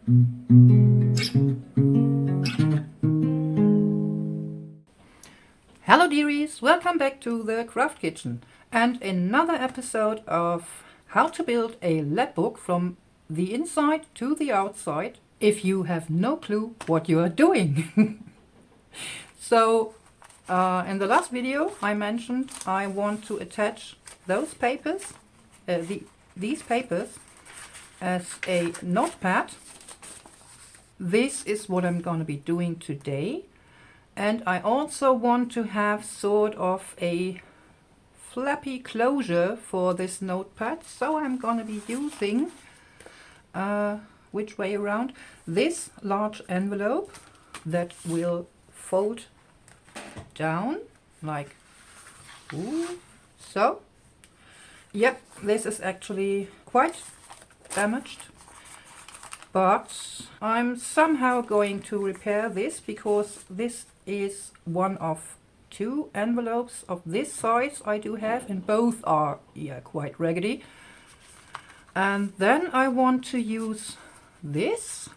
Hello dearies, welcome back to the Craft Kitchen and another episode of how to build a LAPBOOK from the inside to the outside if you have no clue what you are doing. So in the last video I mentioned I want to attach those papers, these papers as a notepad. This is what I'm going to be doing today. And I also want to have sort of a flappy closure for this notepad. So I'm going to be using, which way around, this large envelope that will fold down like so. Yep, this is actually quite damaged. But I'm somehow going to repair this because this is one of two envelopes of this size I do have, and both are quite raggedy. And then I want to use this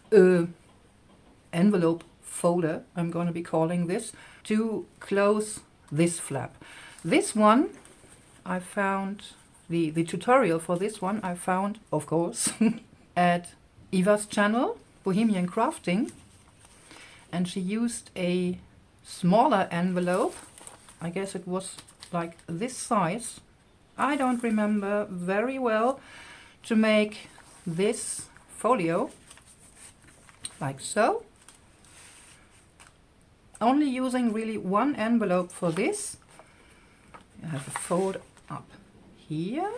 envelope folder, I'm going to be calling this, to close this flap. This one I found, the tutorial for this one I found, of course, at Eva's channel, Bohemian Crafting, and she used a smaller envelope. I guess it was like this size. I don't remember very well, to make this folio like so. Only using really one envelope for this. I have a fold up here.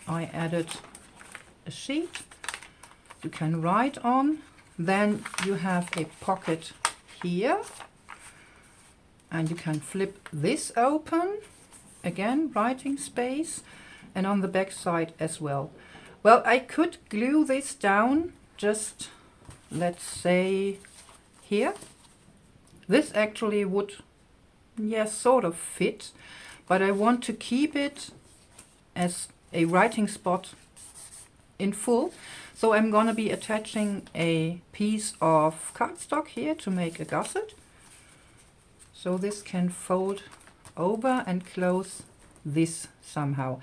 I added a sheet you can write on. Then you have a pocket here. And you can flip this open. Again, writing space. And on the back side as well. Well, I could glue this down just, let's say, here. This actually would, yes, sort of fit. But I want to keep it as a writing spot in full. So I'm going to be attaching a piece of cardstock here to make a gusset. So this can fold over and close this somehow.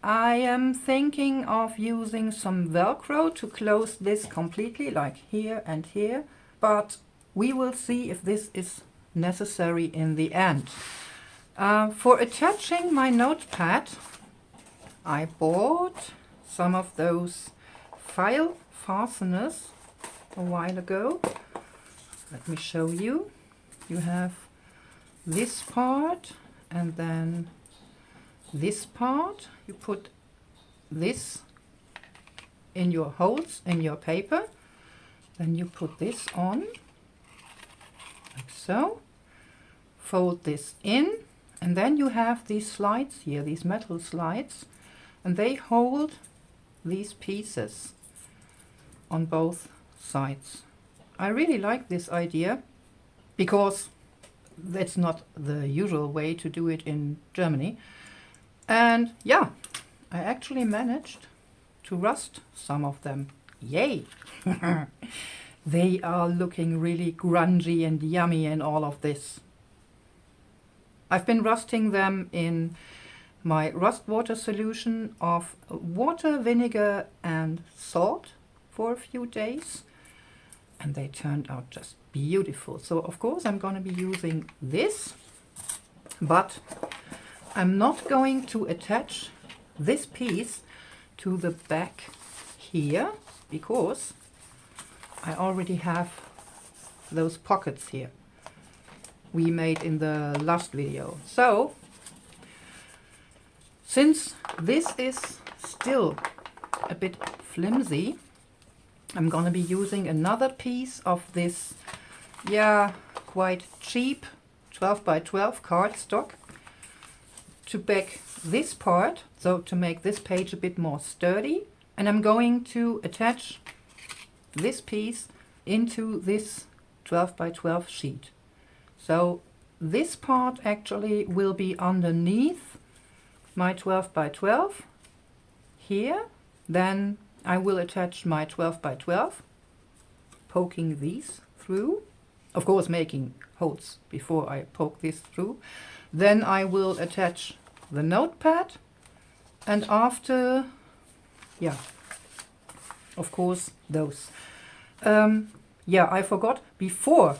I am thinking of using some Velcro to close this completely, like here and here. But we will see if this is necessary in the end. For attaching my notepad, I bought some of those file fasteners a while ago. Let me show you. You have this part and then this part. You put this in your holes in your paper. Then you put this on like so. Fold this in, and then you have these slides here, these metal slides, and they hold these pieces on both sides. I really like this idea because that's not the usual way to do it in Germany. And yeah, I actually managed to rust some of them. Yay! They are looking really grungy and yummy and all of this. I've been rusting them in my rust water solution of water, vinegar and salt for a few days, and they turned out just beautiful. So of course I'm going to be using this, but I'm not going to attach this piece to the back here because I already have those pockets here we made in the last video. So since this is still a bit flimsy, I'm going to be using another piece of this, quite cheap 12 by 12 cardstock to back this part, so to make this page a bit more sturdy. And I'm going to attach this piece into this 12 by 12 sheet. So this part actually will be underneath my 12 by 12 here. Then I will attach my 12 by 12 poking these through. Of course, making holes before I poke this through. Then I will attach the notepad, and after, yeah, of course, those. Yeah, I forgot, before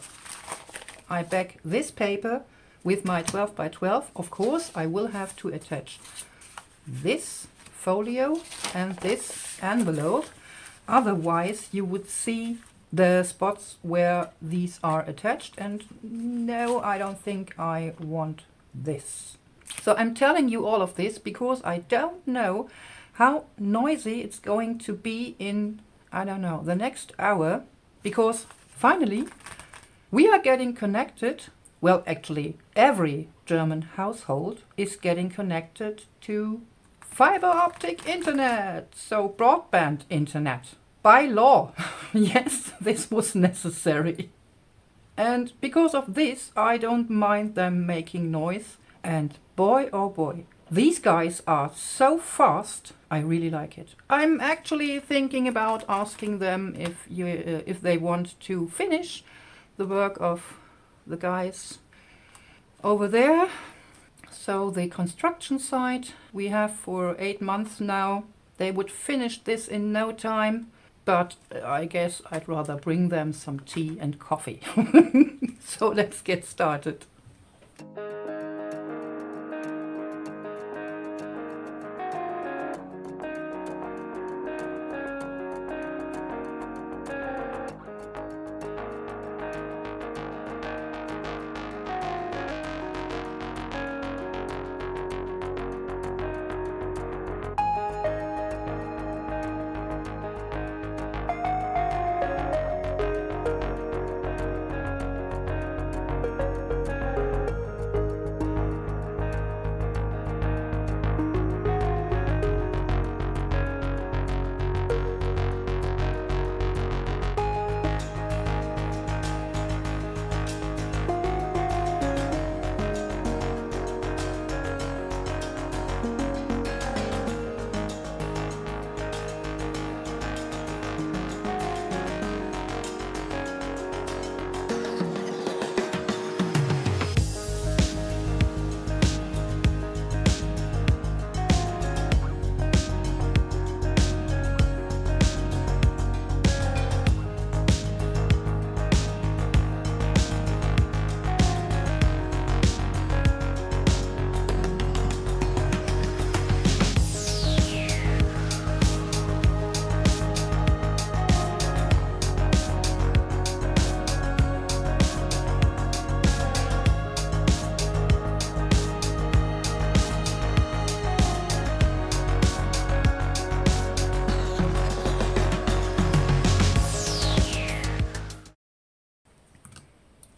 I back this paper with my 12 by 12, of course, I will have to attach this folio and this envelope. Otherwise, you would see the spots where these are attached, and no, I don't think I want this. So I'm telling you all of this because I don't know how noisy it's going to be in, I don't know, the next hour, because finally we are getting connected. Well, actually, every German household is getting connected to fiber optic internet, so broadband internet. By law. Yes, this was necessary. And because of this, I don't mind them making noise. And boy, oh boy, these guys are so fast. I really like it. I'm actually thinking about asking them if they want to finish the work of the guys over there. So the construction site we have for 8 months now. They would finish this in no time. But I guess I'd rather bring them some tea and coffee. So let's get started.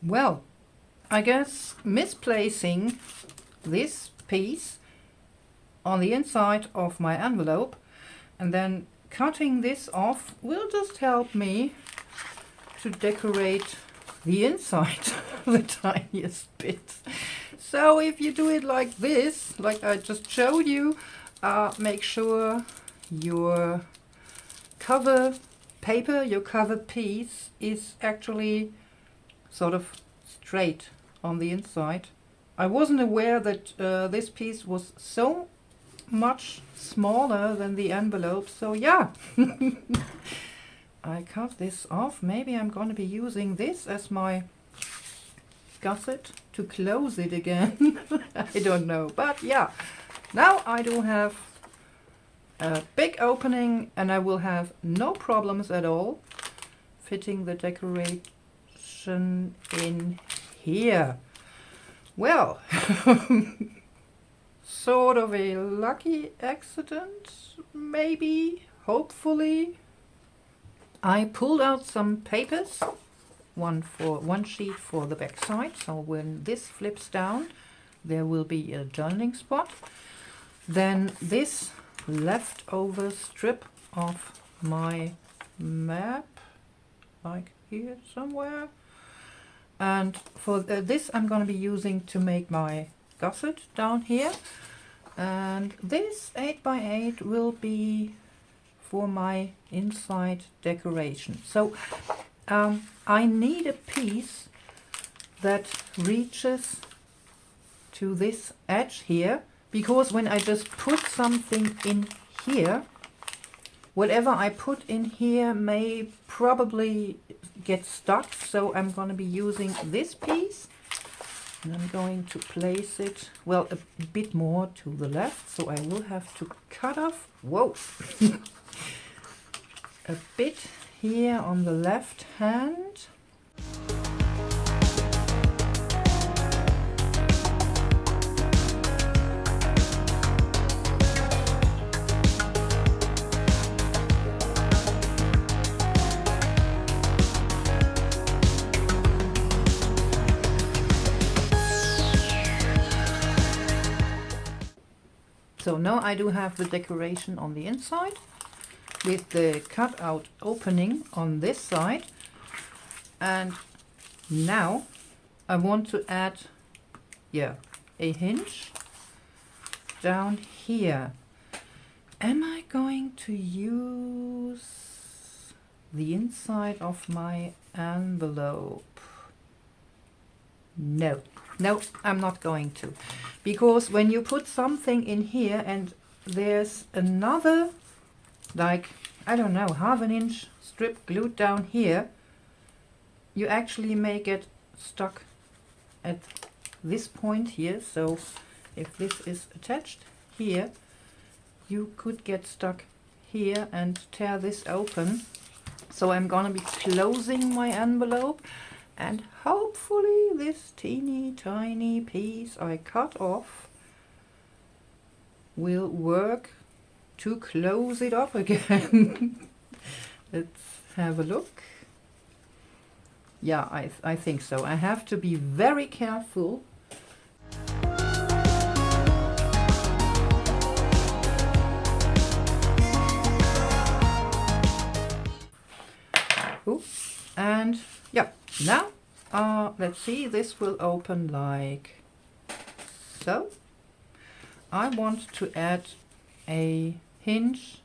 Well, I guess misplacing this piece on the inside of my envelope and then cutting this off will just help me to decorate the inside the tiniest bit. So if you do it like this, like I just showed you, make sure your cover paper, your cover piece is actually sort of straight on the inside. I wasn't aware that this piece was so much smaller than the envelope, so yeah. I cut this off. Maybe I'm going to be using this as my gusset to close it again. I don't know, but yeah, now I do have a big opening and I will have no problems at all fitting the decoration in here. Well, sort of a lucky accident, maybe, hopefully. I pulled out some papers, one sheet for the back side, so when this flips down there will be a journaling spot. Then this leftover strip of my map, like here somewhere. And for this I'm going to be using to make my gusset down here. And this 8x8 will be for my inside decoration. So I need a piece that reaches to this edge here, because when I just put something in here, whatever I put in here may probably get stuck, so I'm going to be using this piece, and I'm going to place it, well, a bit more to the left, so I will have to cut off, whoa, a bit here on the left hand. So now I do have the decoration on the inside with the cutout opening on this side, and now I want to add, yeah, a hinge down here. Am I going to use the inside of my envelope? No. No, I'm not going to. Because when you put something in here and there's another, like, I don't know, ½ inch strip glued down here, you actually may get stuck at this point here. So if this is attached here, you could get stuck here and tear this open. So I'm gonna be closing my envelope, and hopefully this teeny tiny piece I cut off will work to close it up again. Let's have a look. Yeah, I think so. I have to be very careful. Ooh. And yeah, now let's see, this will open like so. I want to add a hinge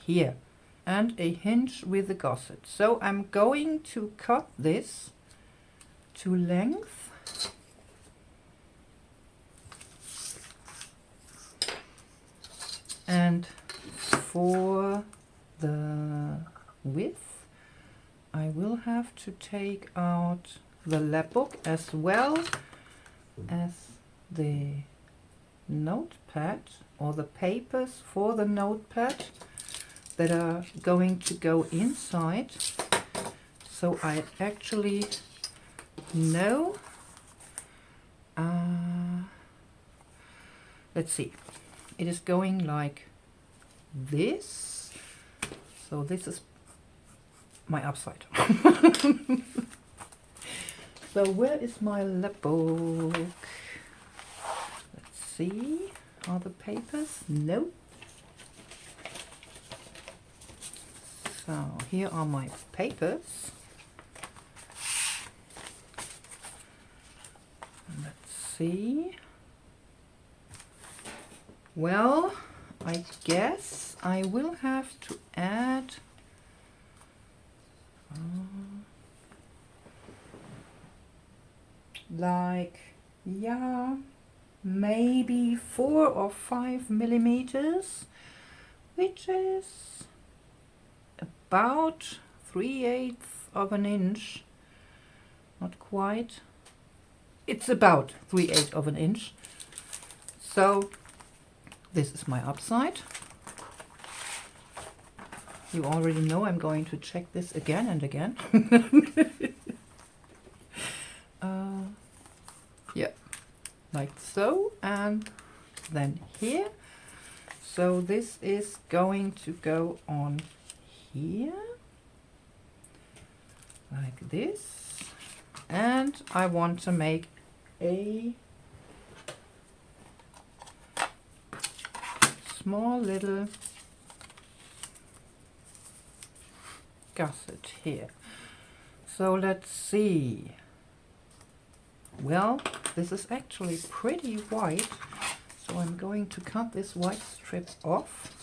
here and a hinge with a gusset. So I'm going to cut this to length. And for the width, I will have to take out the LAPBOOK as well as the notepad, or the papers for the notepad that are going to go inside. So I actually know, let's see, it is going like this. So this is my upside. So where is my LAPBOOK? Let's see, are the papers? No. So here are my papers. Let's see. Well, I guess I will have to add like, yeah, maybe 4 or 5 millimeters, which is about 3/8 of an inch. Not quite. It's about 3/8 of an inch. So this is my upside. You already know I'm going to check this again and again. Yeah, like so, and then here. So this is going to go on here, like this, and I want to make a small little gusset here. So let's see. Well, this is actually pretty white, so I'm going to cut this white strip off.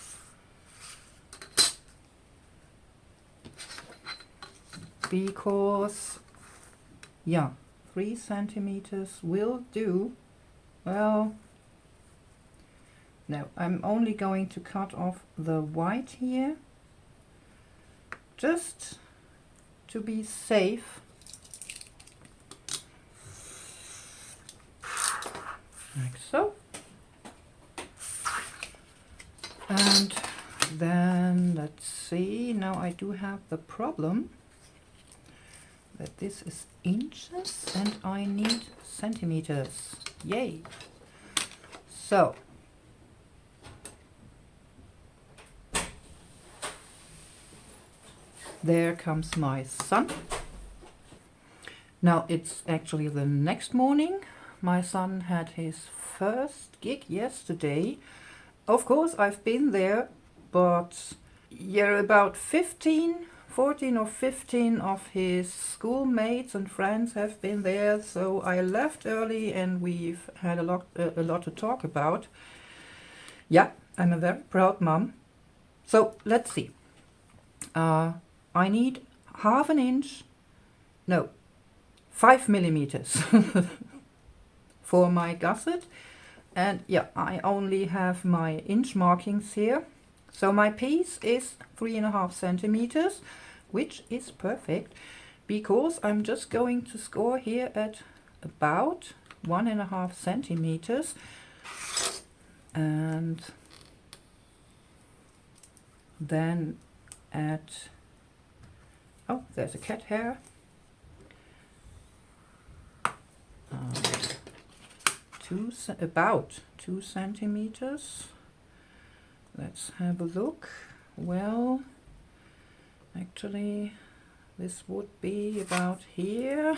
because, yeah, 3 centimeters will do. Well, no, I'm only going to cut off the white here, just to be safe. Like so. And then let's see, now I do have the problem that this is inches and I need centimeters. Yay! So there comes my son. Now it's actually the next morning. My son had his first gig yesterday. Of course, I've been there, but yeah, about 14 or 15 of his schoolmates and friends have been there. So I left early and we've had a lot to talk about. Yeah, I'm a very proud mom. So let's see. I need 1/2 inch, no, 5 millimeters for my gusset. And yeah, I only have my inch markings here. So my piece is 3.5 centimeters, which is perfect because I'm just going to score here at about 1.5 centimeters. And then at, oh, there's a cat hair. About 2 centimeters. Let's have a look. Well, actually, this would be about here.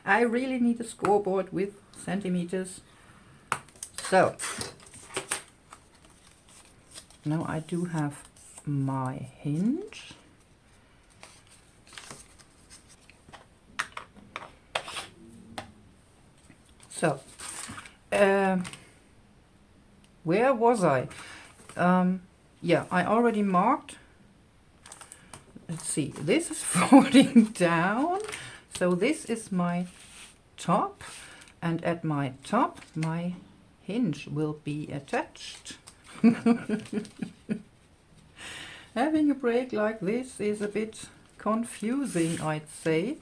I really need a scoreboard with centimeters. So, now I do have my hinge. So, where was I? Yeah, I already marked. Let's see, this is folding down. So this is my top, and at my top, my hinge will be attached. Having a break like this is a bit confusing, I'd say.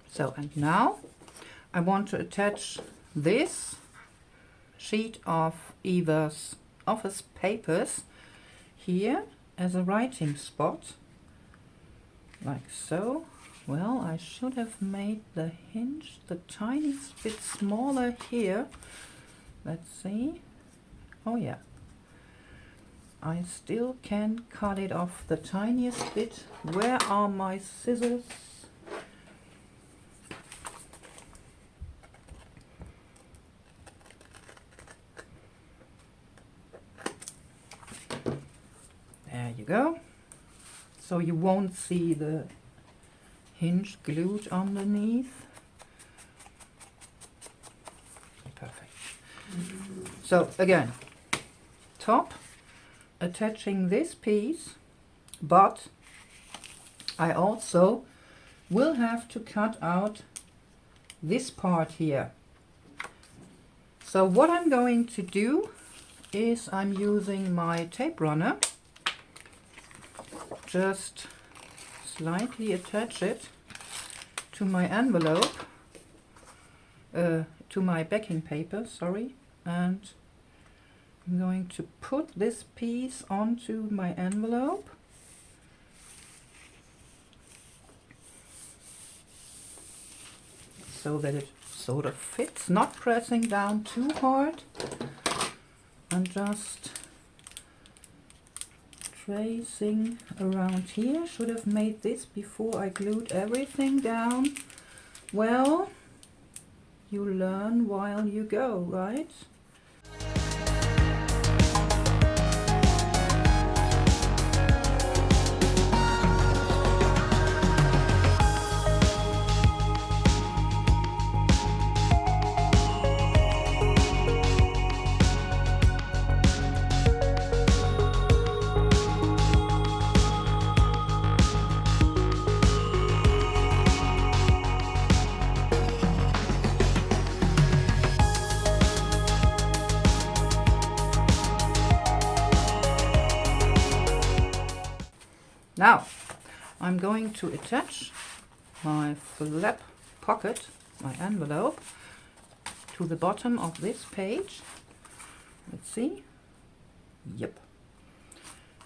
So, and now I want to attach this sheet of Eva's office papers here as a writing spot, like so. Well, I should have made the hinge the tiniest bit smaller here. Let's see. Oh yeah. I still can cut it off the tiniest bit. Where are my scissors? There you go. So you won't see the hinge glued underneath. Perfect. So again, top, attaching this piece, but I also will have to cut out this part here. So what I'm going to do is I'm using my tape runner. Just slightly attach it to my envelope, to my backing paper, sorry, and I'm going to put this piece onto my envelope. So that it sort of fits, not pressing down too hard, and just tracing around here. Should have made this before I glued everything down. Well, you learn while you go, right? Now I'm going to attach my flap pocket, my envelope, to the bottom of this page. Let's see. Yep.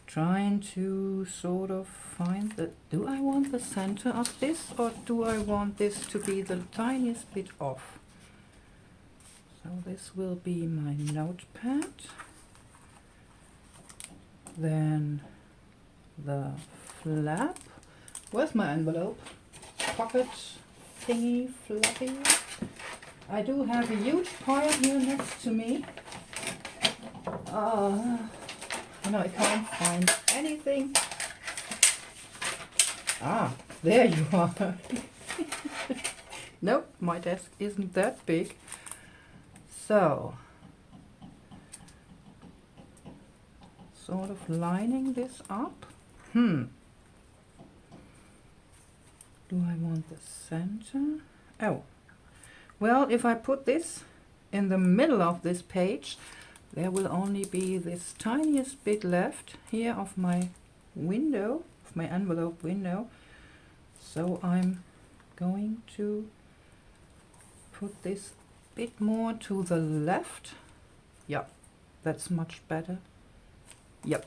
Trying to sort of find the, do I want the center of this, or do I want this to be the tiniest bit off? So this will be my notepad. Then the flap. Where's my envelope? Pocket thingy, flappy. I do have a huge pile here next to me. No, I can't find anything. Ah, there you are. Nope, my desk isn't that big. So, sort of lining this up. Do I want the center? Oh, well, if I put this in the middle of this page, there will only be this tiniest bit left here of my window, of my envelope window. So I'm going to put this bit more to the left. Yeah, that's much better. Yep.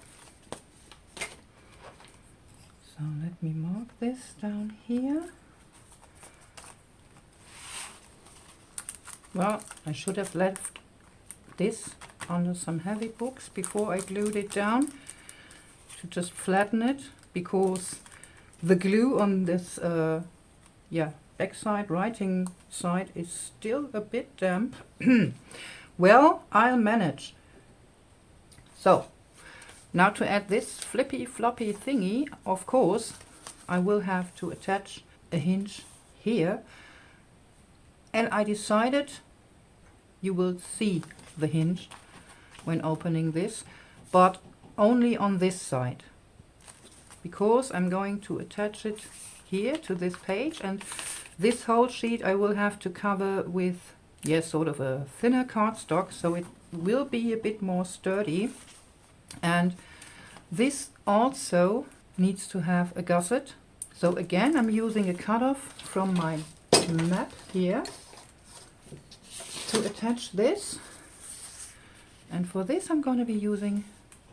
So let me mark this down here. Well, I should have left this under some heavy books before I glued it down to just flatten it, because the glue on this backside writing side is still a bit damp. Well, I'll manage. So now to add this flippy floppy thingy, of course I will have to attach a hinge here, and I decided you will see the hinge when opening this, but only on this side, because I'm going to attach it here to this page, and this whole sheet I will have to cover with, yes, sort of a thinner cardstock, so it will be a bit more sturdy. And this also needs to have a gusset. So again, I'm using a cutoff from my map here to attach this. And for this I'm going to be using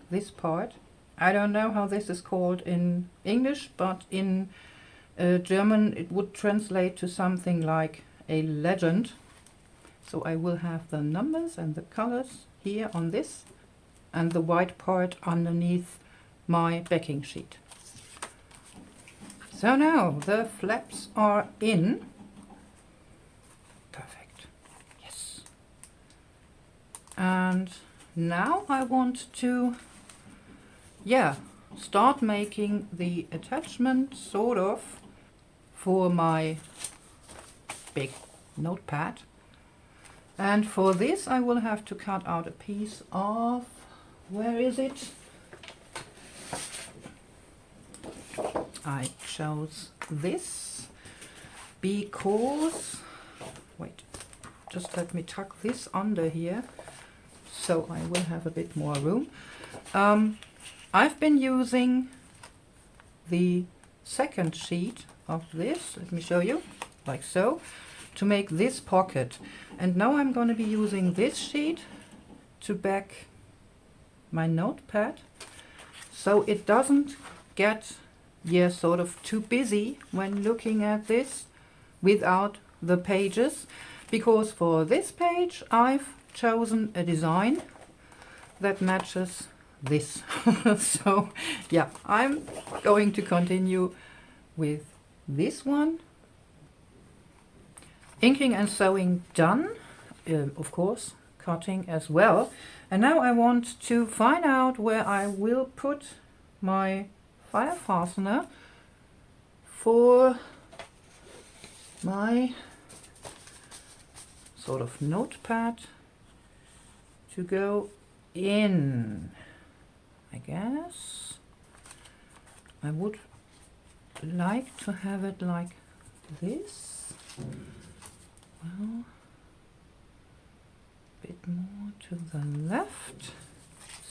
this part. I don't know how this is called in English, but in German it would translate to something like a legend. So I will have the numbers and the colors here on this, and the white part underneath my backing sheet. So now the flaps are in. Perfect. Yes. And now I want to, start making the attachment sort of for my big notepad. And for this I will have to cut out a piece of, where is it? I chose this because, wait, just let me tuck this under here so I will have a bit more room. I've been using the second sheet of this, let me show you, like so, to make this pocket. And now I'm going to be using this sheet to back my notepad, so it doesn't get sort of too busy when looking at this without the pages, because for this page I've chosen a design that matches this. So yeah, I'm going to continue with this one. Inking and sewing done, of course, cutting as well. And now I want to find out where I will put my file fastener for my sort of notepad to go in. I guess I would like to have it like this. Well, a bit more to the left.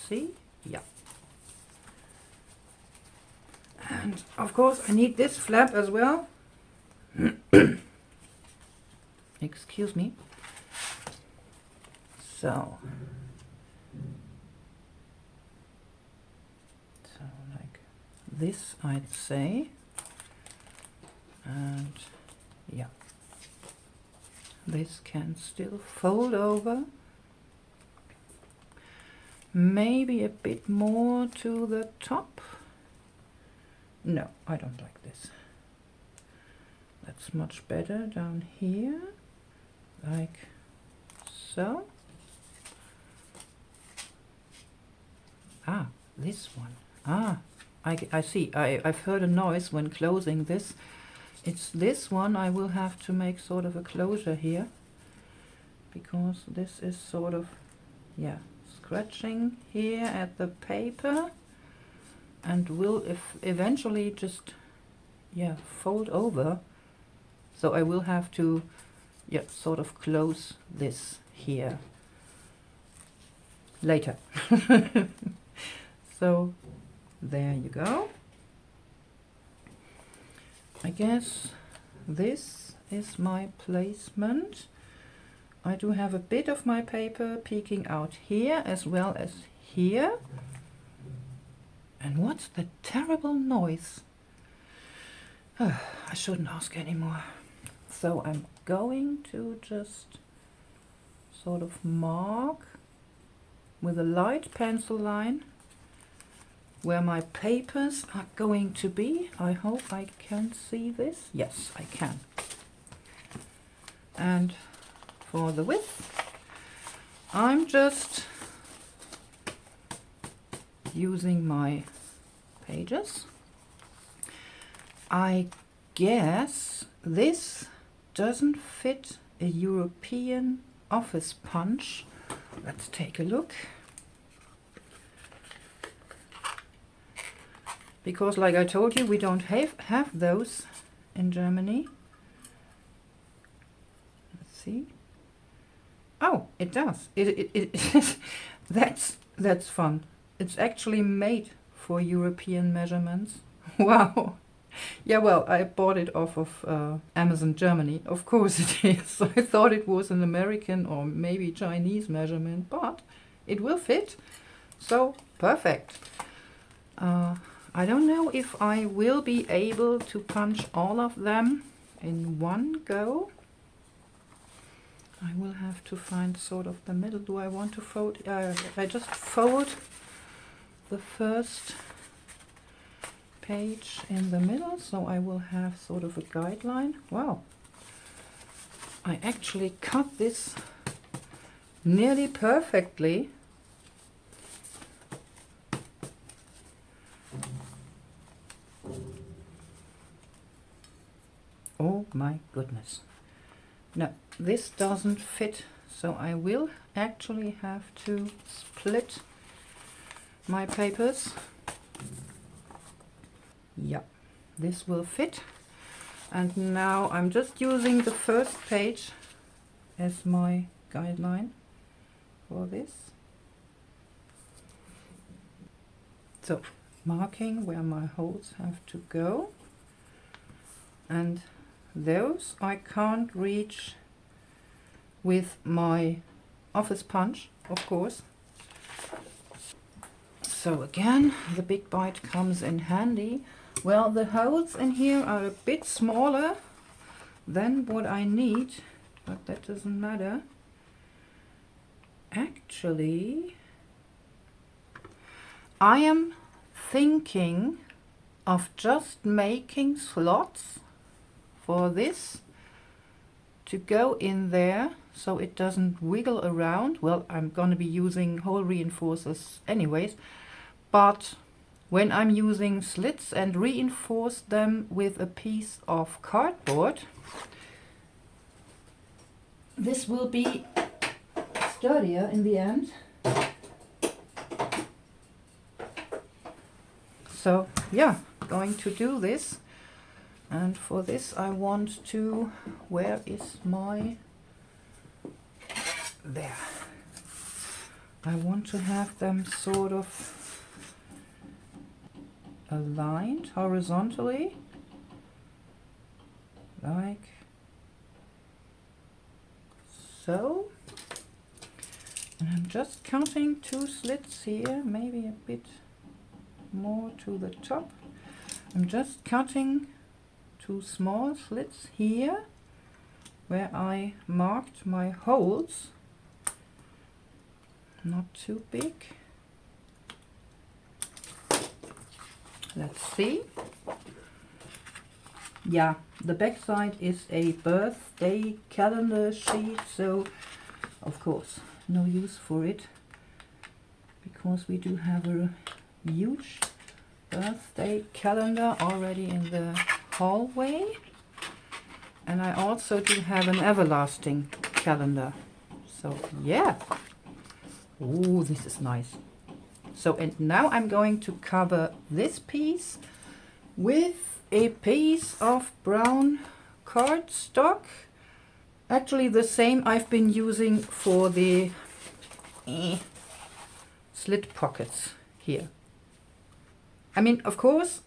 See? Yeah. And of course I need this flap as well. Excuse me. So like this, I'd say. And yeah, this can still fold over. Maybe a bit more to the top. No, I don't like this. That's much better down here, like so. Ah, this one. Ah, I see. I've heard a noise when closing this. It's this one I will have to make sort of a closure here, because this is sort of, yeah, scratching here at the paper and will eventually just, yeah, fold over. So I will have to, yeah, sort of close this here later. So there you go. I guess this is my placement. I do have a bit of my paper peeking out here as well as here. And what's the terrible noise? I shouldn't ask anymore. So I'm going to just sort of mark with a light pencil line where my papers are going to be. I hope I can see this. Yes, I can. And for the width, I'm just using my pages. I guess this doesn't fit a European office punch. Let's take a look. Because like I told you, we don't have those in Germany. Let's see. Oh, it does. That's fun. It's actually made for European measurements. Wow. Yeah, well, I bought it off of Amazon Germany. Of course it is. I thought it was an American or maybe Chinese measurement, but it will fit. So, perfect. I don't know if I will be able to punch all of them in one go. I will have to find sort of the middle. Do I want to fold? I just fold the first page in the middle, so I will have sort of a guideline. Wow, I actually cut this nearly perfectly. Oh my goodness. No, this doesn't fit, so I will actually have to split my papers. Yeah, this will fit. And now I'm just using the first page as my guideline for this. So, marking where my holes have to go. And those I can't reach with my office punch, of course. So again, the big bite comes in handy. Well, the holes in here are a bit smaller than what I need, but that doesn't matter. Actually, I am thinking of just making slots for this to go in there so it doesn't wiggle around. Well, I'm going to be using hole reinforcers anyways, but when I'm using slits and reinforce them with a piece of cardboard, this will be sturdier in the end. So yeah, going to do this. And for this I want to, where is my, there. I want to have them sort of aligned horizontally, like so. And I'm just counting 2 slits here, maybe a bit more to the top. I'm just cutting 2 small slits here where I marked my holes. Not too big. Let's see. Yeah, the back side is a birthday calendar sheet, so of course no use for it, because we do have a huge birthday calendar already in the hallway, and I also do have an everlasting calendar. So yeah. Oh, this is nice. So, and now I'm going to cover this piece with a piece of brown cardstock. Actually the same I've been using for the slit pockets here. I mean, of course,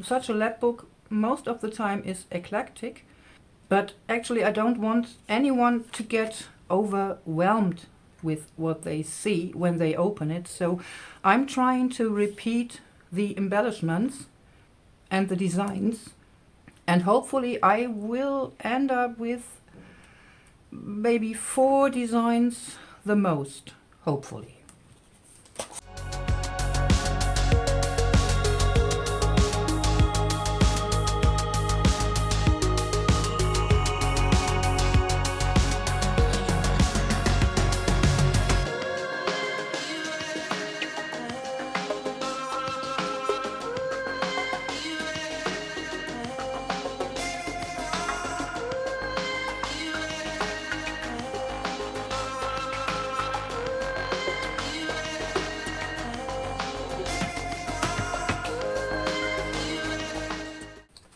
such a lapbook most of the time is eclectic, but actually I don't want anyone to get overwhelmed with what they see when they open it. So I'm trying to repeat the embellishments and the designs, and hopefully I will end up with maybe 4 designs the most, hopefully.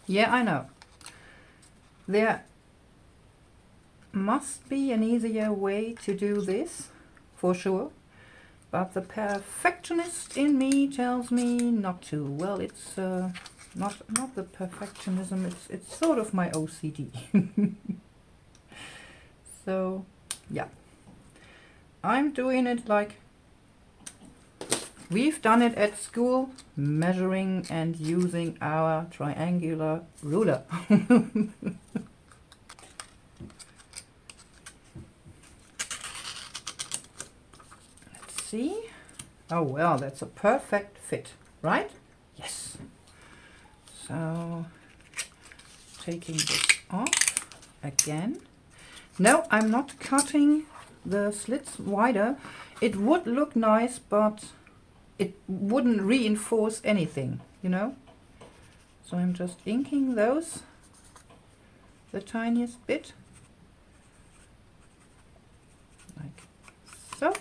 Yeah, I know. There must be an easier way to do this, for sure. But the perfectionist in me tells me not to. Well, it's not the perfectionism, it's sort of my OCD. So, yeah. I'm doing it like we've done it at school, measuring and using our triangular ruler. Let's see. Oh well, that's a perfect fit, right? Yes. So, taking this off again. No, I'm not cutting the slits wider. It would look nice, but it wouldn't reinforce anything, you know? So I'm just inking those the tiniest bit, like so.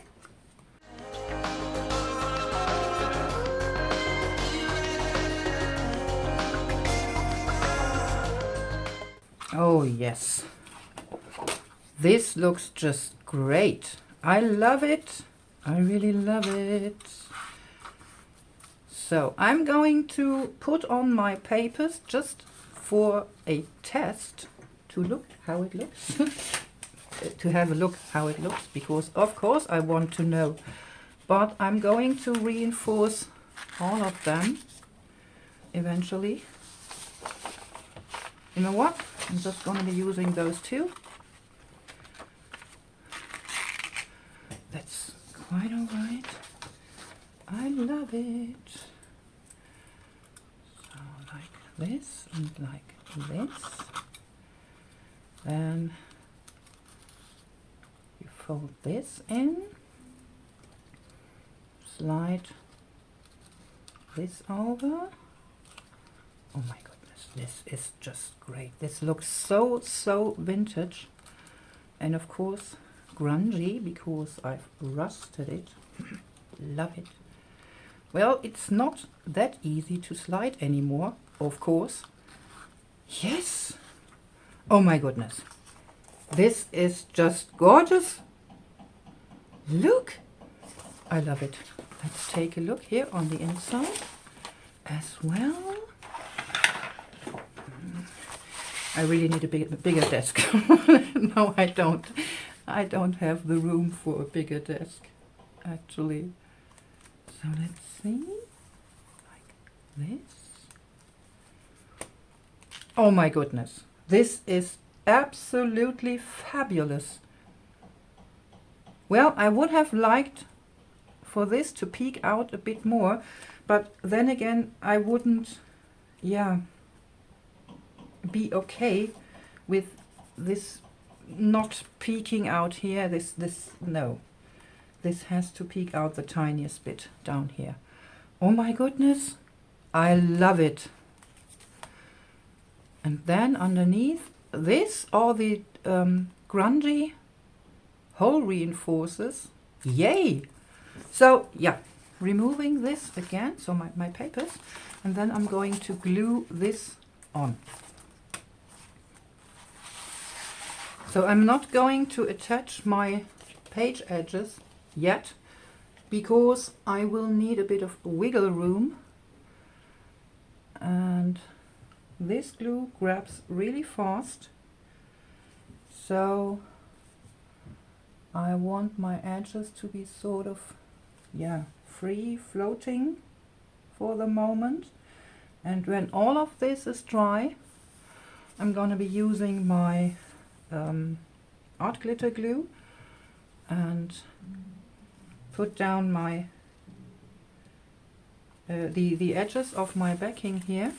Oh yes, this looks just great. I love it. I really love it. So I'm going to put on my papers just for a test to look how it looks. To have a look how it looks, because of course I want to know. But I'm going to reinforce all of them eventually. You know what? I'm just going to be using those 2. That's quite alright. I love it. So like this and like this. Then you fold this in, slide this over. Oh my goodness, this is just great. This looks so vintage, and of course grungy, because I've rusted it. Love it. Well, it's not that easy to slide anymore, of course. Yes. Oh my goodness. This is just gorgeous. Look. I love it. Let's take a look here on the inside. as well. I really need a bigger desk. No, I don't. I don't have the room for a bigger desk, actually. So let's see, like this. Oh my goodness, this is absolutely fabulous. Well, I would have liked for this to peek out a bit more, but then again, I wouldn't, yeah, be okay with this not peeking out here. No, this has to peek out the tiniest bit down here. Oh my goodness, I love it. And then underneath this, all the grungy hole reinforcers. Yay! So yeah, removing this again, so my papers, and then I'm going to glue this on. So I'm not going to attach my page edges yet, because I will need a bit of wiggle room, and this glue grabs really fast, so I want my edges to be sort of, yeah, free floating for the moment. And when all of this is dry, I'm going to be using my art glitter glue and put down my the edges of my backing here.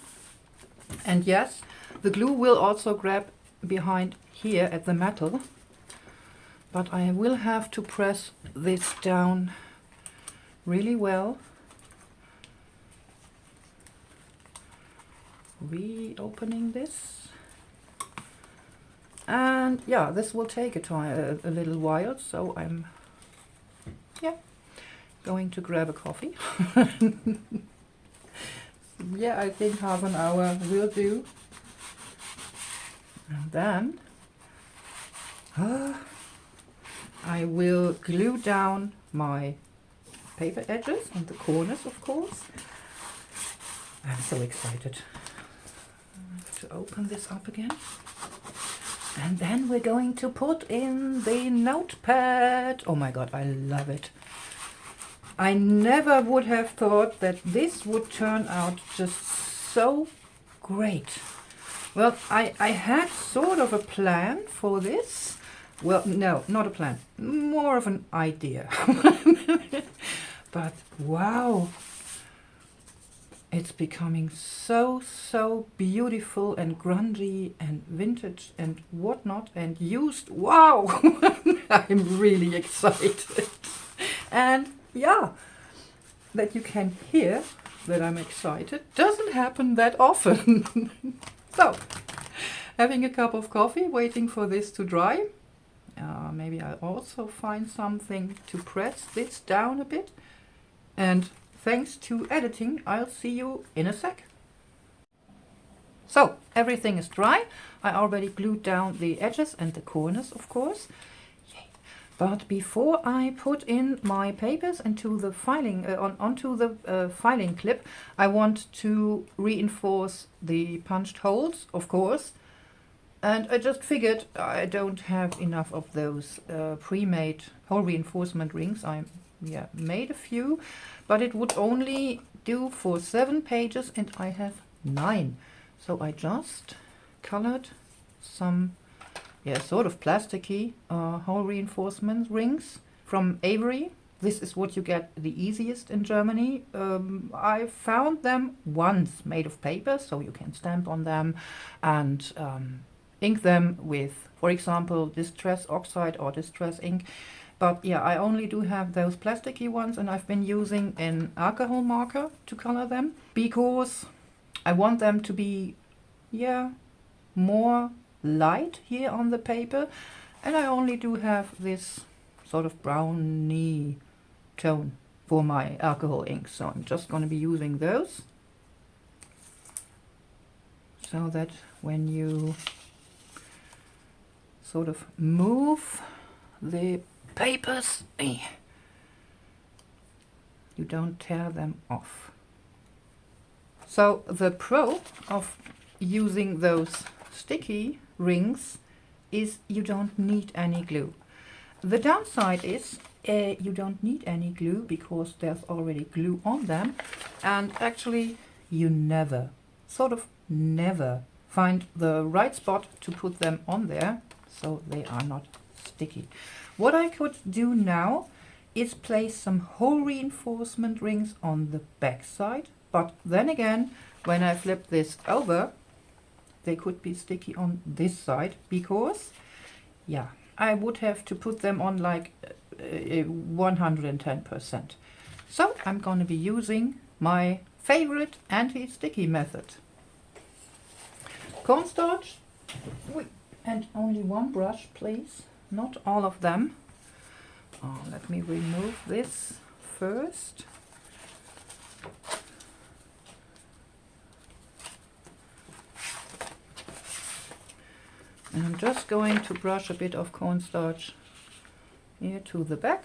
And yes, the glue will also grab behind here at the metal, but I will have to press this down really well. Reopening this. And yeah, this will take a little while, so I'm going to grab a coffee. Yeah, I think half an hour will do. And then I will glue down my paper edges and the corners, of course. I'm so excited to open this up again. And then we're going to put in the Notepad. Oh my god, I love it. I never would have thought that this would turn out just so great. Well, I had sort of a plan for this. Well, no, not a plan. More of an idea. But wow. It's becoming so beautiful and grungy and vintage and whatnot and used. Wow! I'm really excited. And yeah, that you can hear that I'm excited doesn't happen that often. So, having a cup of coffee, waiting for this to dry. Maybe I'll also find something to press this down a bit. And thanks to editing, I'll see you in a sec. So, everything is dry. I already glued down the edges and the corners, of course. Yay. But before I put in my papers into the filing, onto the filing clip, I want to reinforce the punched holes, of course. And I just figured I don't have enough of those pre-made hole reinforcement rings. I made a few, but it would only do for 7 pages and I have 9. So I just colored some sort of plasticky hole reinforcement rings from Avery. This is what you get the easiest in Germany. I found them once made of paper, so you can stamp on them and ink them with, for example, distress oxide or distress ink. But yeah, I only do have those plasticky ones, and I've been using an alcohol marker to color them because I want them to be more light here on the paper, and I only do have this sort of browny tone for my alcohol ink, so I'm just going to be using those so that when you sort of move the papers, you don't tear them off. So the pro of using those sticky rings is you don't need any glue. The downside is you don't need any glue because there's already glue on them, and actually you never, sort of never, find the right spot to put them on there, so they are not sticky. What I could do now is place some hole reinforcement rings on the back side, but then again, when I flip this over, they could be sticky on this side because, yeah, I would have to put them on like 110%. So I'm going to be using my favorite anti-sticky method. Cornstarch, and only one brush please, not all of them. Let me remove this first. And I'm just going to brush a bit of cornstarch here to the back,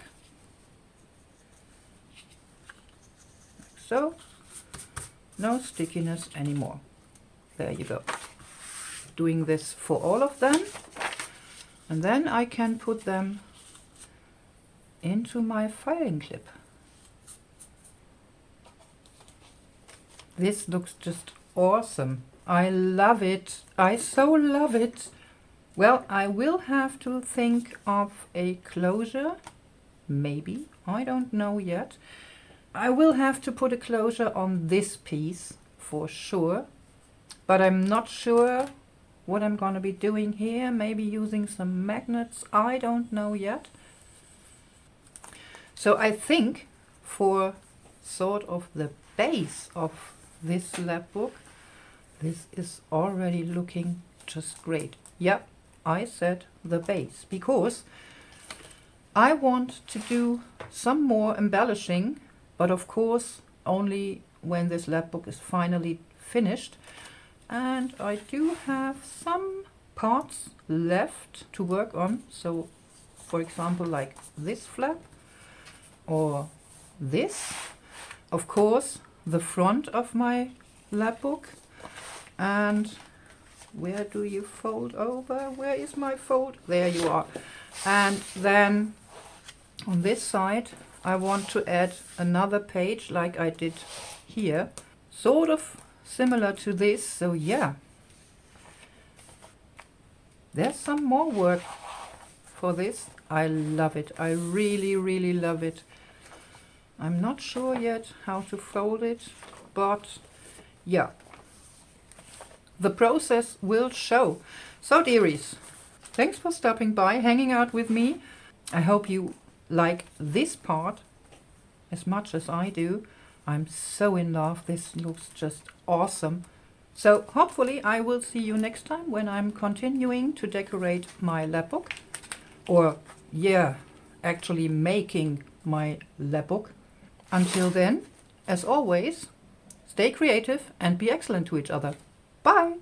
like so. No stickiness anymore. There you go. Doing this for all of them, and then I can put them into my filing clip. This looks just awesome. I love it. I so love it. Well, I will have to think of a closure, maybe, I don't know yet. I will have to put a closure on this piece for sure, but I'm not sure what I'm going to be doing here, maybe using some magnets, I don't know yet. So I think for sort of the base of this lap book, this is already looking just great. Yep. I said the base because I want to do some more embellishing, but of course only when this lap book is finally finished. And I do have some parts left to work on. So for example, like this flap or this, of course the front of my lap book. And where do you fold over? Where is my fold? There you are. And then on this side I want to add another page like I did here, sort of similar to this. So yeah, there's some more work for this. I love it. I really, really love it. I'm not sure yet how to fold it, but yeah, the process will show. So dearies, thanks for stopping by, hanging out with me. I hope you like this part as much as I do. I'm so in love. This looks just awesome. So hopefully I will see you next time when I'm continuing to decorate my lap book. Or yeah, actually making my lap book. Until then, as always, stay creative and be excellent to each other. Bye!